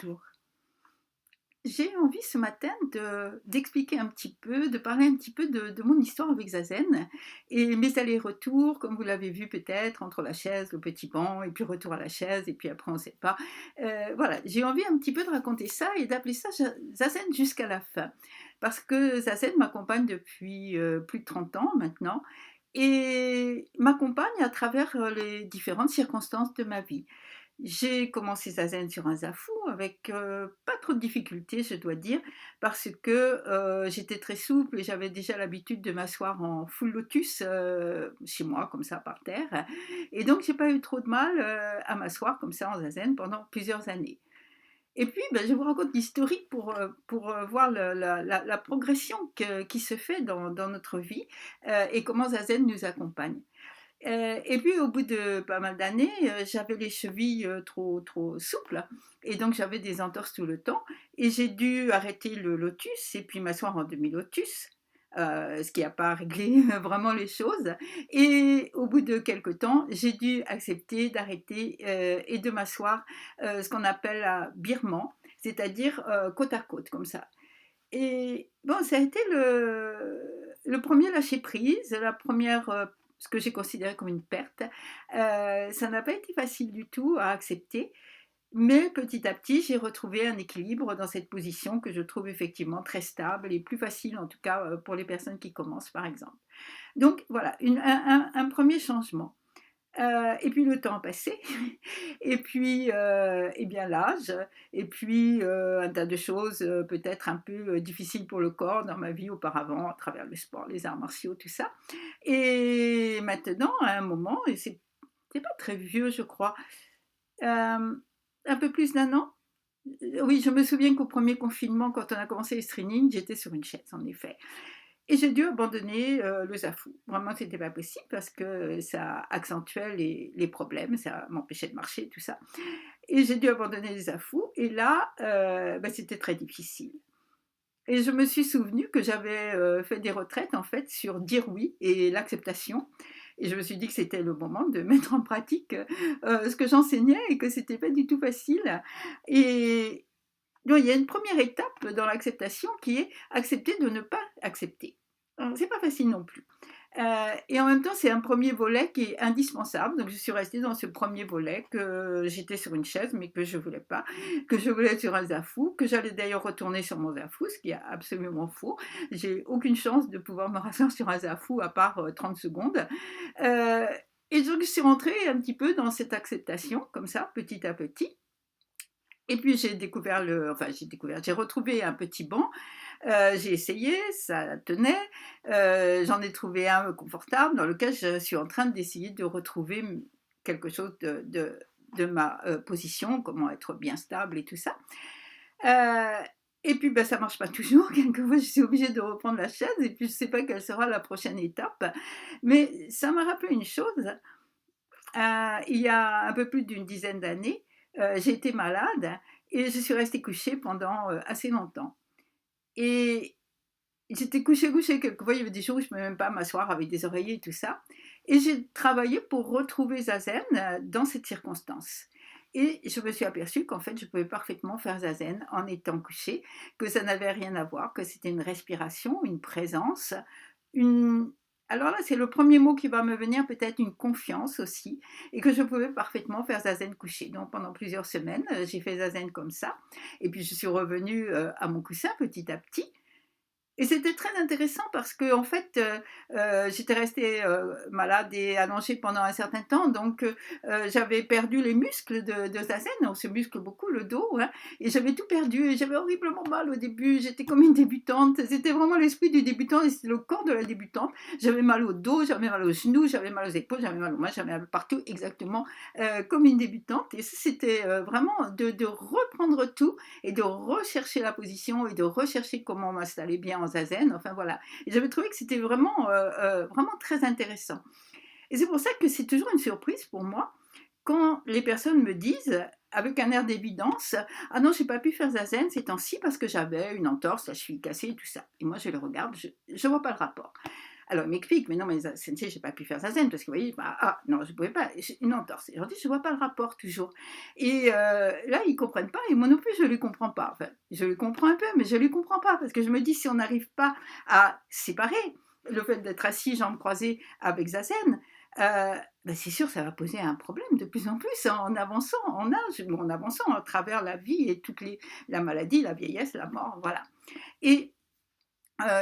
Bonjour. J'ai envie ce matin d'expliquer un petit peu, de parler un petit peu de mon histoire avec Zazen et mes allers-retours, comme vous l'avez vu peut-être, entre la chaise, le petit banc, et puis retour à la chaise, et puis après on ne sait pas. Voilà, j'ai envie un petit peu de raconter ça et d'appeler ça Zazen jusqu'à la fin. Parce que Zazen m'accompagne depuis plus de 30 ans maintenant et m'accompagne à travers les différentes circonstances de ma vie. J'ai commencé Zazen sur un Zafou avec pas trop de difficultés, je dois dire, parce que j'étais très souple et j'avais déjà l'habitude de m'asseoir en full lotus chez moi, comme ça, par terre. Et donc, j'ai pas eu trop de mal à m'asseoir comme ça en Zazen pendant plusieurs années. Et puis, ben, je vous raconte l'historique pour voir la progression qui se fait dans notre vie et comment Zazen nous accompagne. Et puis au bout de pas mal d'années, j'avais les chevilles trop souples et donc j'avais des entorses tout le temps et j'ai dû arrêter le lotus et puis m'asseoir en demi-lotus, ce qui n'a pas réglé vraiment les choses. Et au bout de quelque temps, j'ai dû accepter d'arrêter et de m'asseoir ce qu'on appelle à birman, c'est-à-dire côte à côte comme ça. Et bon, ça a été le premier lâcher prise, la première, ce que j'ai considéré comme une perte. Ça n'a pas été facile du tout à accepter, mais petit à petit, j'ai retrouvé un équilibre dans cette position que je trouve effectivement très stable et plus facile, en tout cas pour les personnes qui commencent, par exemple. Donc voilà, un premier changement. Et puis le temps a passé, et puis et bien l'âge, et puis un tas de choses peut-être un peu difficiles pour le corps dans ma vie auparavant, à travers le sport, les arts martiaux, tout ça. Et maintenant, à un moment, et c'est pas très vieux, je crois, un peu plus d'un an. Oui, je me souviens qu'au premier confinement, quand on a commencé les streaming, j'étais sur une chaise, en effet. Et j'ai dû abandonner le Zafou. Vraiment, c'était pas possible parce que ça accentuait les problèmes, ça m'empêchait de marcher, tout ça. Et j'ai dû abandonner les Zafou. Et là, bah, c'était très difficile. Et je me suis souvenu que j'avais fait des retraites en fait sur dire oui et l'acceptation. Et je me suis dit que c'était le moment de mettre en pratique ce que j'enseignais et que c'était pas du tout facile. Et donc, il y a une première étape dans l'acceptation qui est accepter de ne pas accepter. C'est pas facile non plus. Et en même temps, c'est un premier volet qui est indispensable. Donc, je suis restée dans ce premier volet que j'étais sur une chaise, mais que je voulais pas, que je voulais être sur un zafou, que j'allais d'ailleurs retourner sur mon zafou, ce qui est absolument faux. J'ai aucune chance de pouvoir me rasseoir sur un zafou à part 30 secondes. Euh, et donc, je suis rentrée un petit peu dans cette acceptation, comme ça, petit à petit. Et puis j'ai retrouvé un petit banc, j'ai essayé, ça tenait, j'en ai trouvé un confortable dans lequel je suis en train d'essayer de retrouver quelque chose de ma position, comment être bien stable et tout ça. Euh, et puis ben, ça marche pas toujours, quelquefois je suis obligée de reprendre la chaise et puis je sais pas quelle sera la prochaine étape. Mais ça m'a rappelé une chose, il y a un peu plus d'une dizaine d'années, j'ai été malade et je suis restée couchée pendant assez longtemps. Et j'étais couchée, quelquefois il y avait des jours où je ne pouvais même pas m'asseoir avec des oreillers et tout ça. Et j'ai travaillé pour retrouver Zazen dans cette circonstance. Et je me suis aperçue qu'en fait, je pouvais parfaitement faire Zazen en étant couchée, que ça n'avait rien à voir, que c'était une respiration, une présence, une... Alors là, c'est le premier mot qui va me venir, peut-être une confiance aussi, et que je pouvais parfaitement faire Zazen couché. Donc pendant plusieurs semaines, j'ai fait Zazen comme ça, et puis je suis revenue à mon coussin petit à petit. Et c'était très intéressant parce que en fait, j'étais restée malade et allongée pendant un certain temps, donc j'avais perdu les muscles de Zazen, on se muscle beaucoup le dos, hein, et j'avais tout perdu, et j'avais horriblement mal au début, j'étais comme une débutante, c'était vraiment l'esprit du débutant et c'était le corps de la débutante. J'avais mal au dos, j'avais mal aux genoux, j'avais mal aux épaules, j'avais mal aux mains, j'avais mal partout, exactement comme une débutante. Et c'était vraiment de reprendre tout et de rechercher la position et de rechercher comment m'installer bien en zazen. Enfin voilà. Et j'avais trouvé que c'était vraiment très intéressant. Et c'est pour ça que c'est toujours une surprise pour moi quand les personnes me disent avec un air d'évidence, ah non, j'ai pas pu faire zazen ces temps-ci parce que j'avais une entorse, la cheville cassée et tout ça. Et moi, je le regarde, je vois pas le rapport. Alors il m'explique: «Mais non, mais sensei, j'ai pas pu faire zazen parce que vous voyez, bah, ah, non, je pouvais pas, j'ai une entorse». Et je leur dis: «Je vois pas le rapport toujours». Et là, ils comprennent pas et moi non plus, je les comprends pas. Enfin, je les comprends un peu, mais je les comprends pas parce que je me dis: «Si on n'arrive pas à séparer le fait d'être assis, jambes croisées avec zazen, bah, c'est sûr, ça va poser un problème de plus en plus en avançant en âge ou en avançant à travers la vie et toutes les la maladie, la vieillesse, la mort, voilà». Et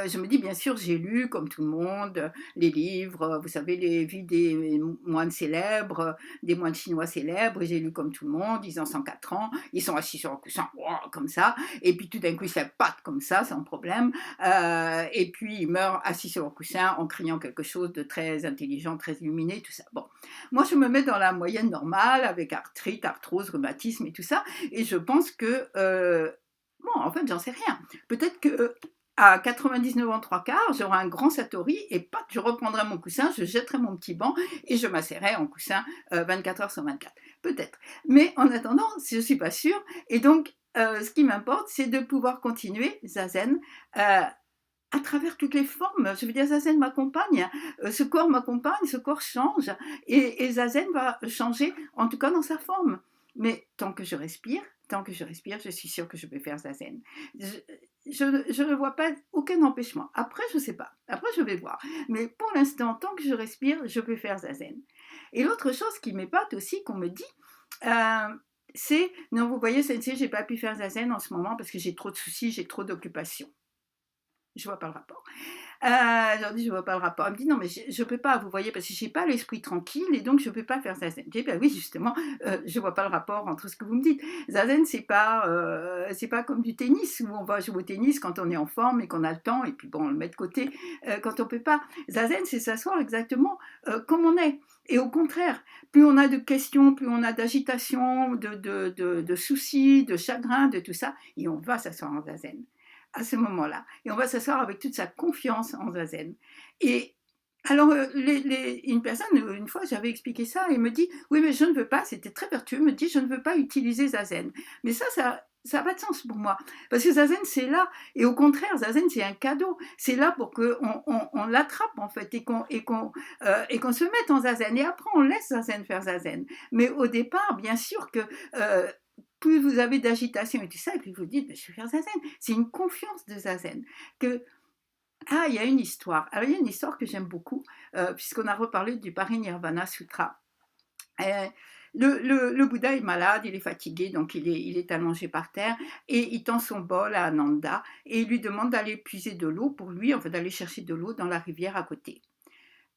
je me dis: «Bien sûr, j'ai lu comme tout le monde, les livres, vous savez, les vies des moines célèbres, des moines chinois célèbres, j'ai lu comme tout le monde, ils ont 104 ans, ils sont assis sur un coussin, wouah, comme ça et puis tout d'un coup, ils se patte comme ça, sans problème, et puis ils meurent assis sur leur coussin en criant quelque chose de très intelligent, très illuminé, tout ça». Bon, moi, je me mets dans la moyenne normale avec arthrite, arthrose, rhumatisme et tout ça et je pense que, bon, en fait, j'en sais rien. Peut-être que à 99 ans, 3/4, j'aurai un grand satori et paf, je reprendrai mon coussin, je jetterai mon petit banc et je m'asseoirai en coussin 24 heures sur 24. Peut-être. Mais en attendant, je ne suis pas sûre. Et donc, ce qui m'importe, c'est de pouvoir continuer zazen à travers toutes les formes. Je veux dire, zazen m'accompagne, ce corps m'accompagne, ce corps change et zazen va changer, en tout cas dans sa forme. Mais tant que je respire, je suis sûre que je peux faire zazen. Je ne vois pas aucun empêchement. Après, je ne sais pas. Après, je vais voir. Mais pour l'instant, tant que je respire, je peux faire zazen. Et l'autre chose qui m'épate aussi, qu'on me dit, euh, c'est, non, vous voyez, sensei, j'ai pas pu faire zazen en ce moment parce que j'ai trop de soucis, j'ai trop d'occupations. Je vois pas le rapport. Je leur dis: «Je vois pas le rapport». Elle me dit: «Non, mais je peux pas, vous voyez, parce que j'ai pas l'esprit tranquille et donc je peux pas faire zazen». Je dis: «Bah oui, justement, je vois pas le rapport entre ce que vous me dites. Zazen, c'est pas comme du tennis où on va jouer au tennis quand on est en forme et qu'on a le temps et puis bon, on le met de côté, quand on peut pas. Zazen, c'est s'asseoir exactement, comme on est et au contraire, plus on a de questions, plus on a d'agitation, de soucis, de chagrin, de tout ça et on va s'asseoir en zazen à ce moment-là. Et on va s'asseoir avec toute sa confiance en zazen. Et alors, une personne, une fois, j'avais expliqué ça, et elle me dit, oui, mais je ne veux pas, c'était très vertueux, me dit, je ne veux pas utiliser zazen. Mais ça n'a pas de sens pour moi. Parce que zazen, c'est là. Et au contraire, zazen, c'est un cadeau. C'est là pour qu'on on l'attrape, en fait, et qu'on se mette en zazen. Et après, on laisse zazen faire zazen. Mais au départ, bien sûr que euh, plus vous avez d'agitation et tout ça, et puis vous dites, je vais faire zazen. C'est une confiance de zazen. Que, il y a une histoire. Alors, il y a une histoire que j'aime beaucoup, puisqu'on a reparlé du Parinirvana Sutra. Euh, le Bouddha est malade, il est fatigué, donc il est allongé par terre, et il tend son bol à Ananda, et il lui demande d'aller puiser de l'eau pour lui, enfin d'aller chercher de l'eau dans la rivière à côté.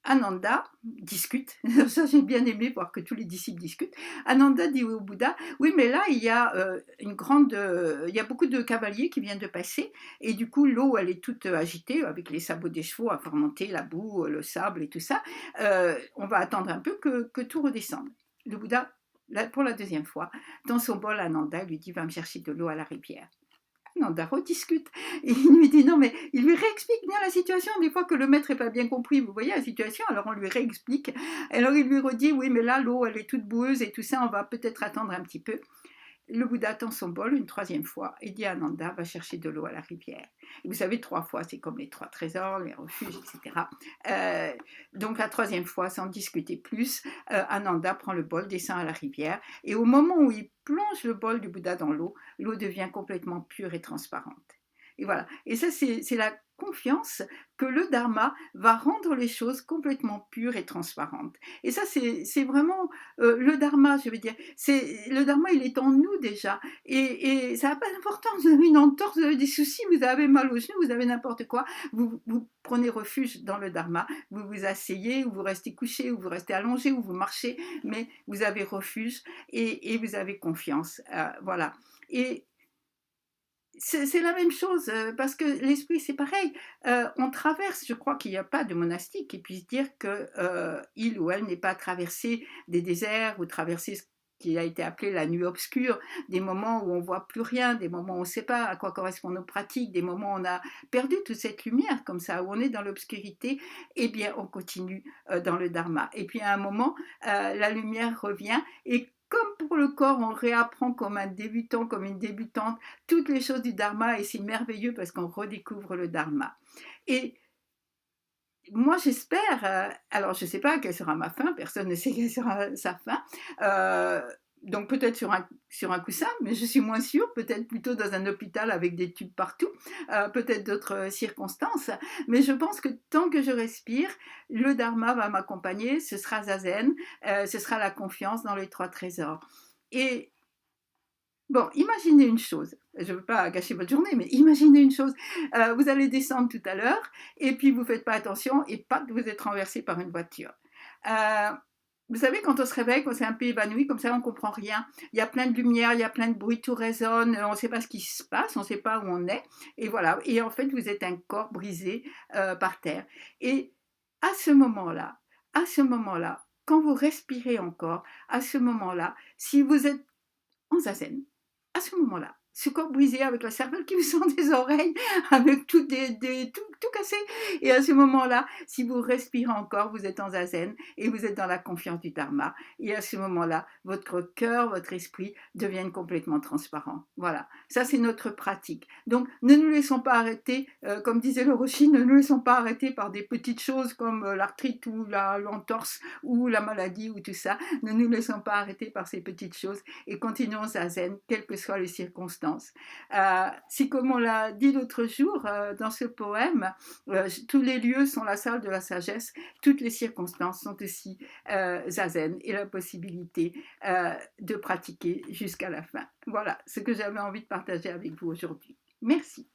Ananda discute, ça j'ai bien aimé voir que tous les disciples discutent. Ananda dit au Bouddha, oui mais là il y a il y a beaucoup de cavaliers qui viennent de passer et du coup l'eau elle est toute agitée avec les sabots des chevaux à faire monter la boue, le sable et tout ça. On va attendre un peu que tout redescende. Le Bouddha, pour la deuxième fois, dans son bol, Ananda lui dit, va me chercher de l'eau à la rivière. Nanda rediscute. Et il lui dit non, mais il lui réexplique bien la situation. Des fois que le maître n'est pas bien compris, vous voyez la situation, alors on lui réexplique. Alors il lui redit oui, mais là l'eau elle est toute boueuse et tout ça, on va peut-être attendre un petit peu. Le Bouddha tend son bol une troisième fois et dit à Ananda va chercher de l'eau à la rivière. Et vous savez, 3 fois, c'est comme les 3 trésors, les refuges, etc. Donc la troisième fois, sans discuter plus, Ananda prend le bol, descend à la rivière et au moment où il plonge le bol du Bouddha dans l'eau, l'eau devient complètement pure et transparente. Et voilà. Et ça, c'est la confiance que le Dharma va rendre les choses complètement pures et transparentes. Et ça, c'est vraiment le Dharma, je veux dire. Le Dharma, il est en nous déjà. Et ça n'a pas d'importance. Vous avez une entorse, vous avez des soucis, vous avez mal aux genoux, vous avez n'importe quoi. Vous prenez refuge dans le Dharma. Vous vous asseyez, ou vous restez couché, ou vous restez allongé, ou vous marchez. Mais vous avez refuge et vous avez confiance. Voilà. Et c'est la même chose, parce que l'esprit, c'est pareil. On traverse, je crois qu'il n'y a pas de monastique qui puisse dire qu'il ou elle n'est pas traversé des déserts ou traversé ce qui a été appelé la nuit obscure, des moments où on ne voit plus rien, des moments où on ne sait pas à quoi correspondent nos pratiques, des moments où on a perdu toute cette lumière comme ça, où on est dans l'obscurité, eh bien on continue dans le dharma. Et puis à un moment, la lumière revient et comme pour le corps, on réapprend comme un débutant, comme une débutante, toutes les choses du dharma et c'est merveilleux parce qu'on redécouvre le dharma. Et moi j'espère, alors je ne sais pas quelle sera ma fin, personne ne sait quelle sera sa fin, heu, donc peut-être sur un coussin, mais je suis moins sûre, peut-être plutôt dans un hôpital avec des tubes partout, peut-être d'autres circonstances, mais je pense que tant que je respire, le dharma va m'accompagner, ce sera zazen, ce sera la confiance dans les 3 trésors et bon, imaginez une chose, je ne veux pas gâcher votre journée, mais imaginez une chose, vous allez descendre tout à l'heure et puis vous ne faites pas attention et paf, vous êtes renversé par une voiture. Heu, Vous savez quand on se réveille, quand c'est un peu évanoui comme ça, on ne comprend rien. Il y a plein de lumière, il y a plein de bruit, tout résonne, on ne sait pas ce qui se passe, on ne sait pas où on est et voilà et en fait vous êtes un corps brisé, par terre et à ce moment-là, quand vous respirez encore, à ce moment-là, si vous êtes en zazen, à ce moment-là, ce corps brisé avec la cervelle qui vous sort des oreilles, avec tout cassé. Et à ce moment-là, si vous respirez encore, vous êtes en zazen et vous êtes dans la confiance du dharma. Et à ce moment-là, votre cœur, votre esprit deviennent complètement transparents. Voilà, ça c'est notre pratique. Donc ne nous laissons pas arrêter, comme disait le Roshi, ne nous laissons pas arrêter par des petites choses comme l'arthrite ou l'entorse ou la maladie ou tout ça. Ne nous laissons pas arrêter par ces petites choses et continuons à zen, quelles que soient les circonstances. Si comme on l'a dit l'autre jour dans ce poème, tous les lieux sont la salle de la sagesse, toutes les circonstances sont aussi zazen et la possibilité de pratiquer jusqu'à la fin. Voilà ce que j'avais envie de partager avec vous aujourd'hui. Merci.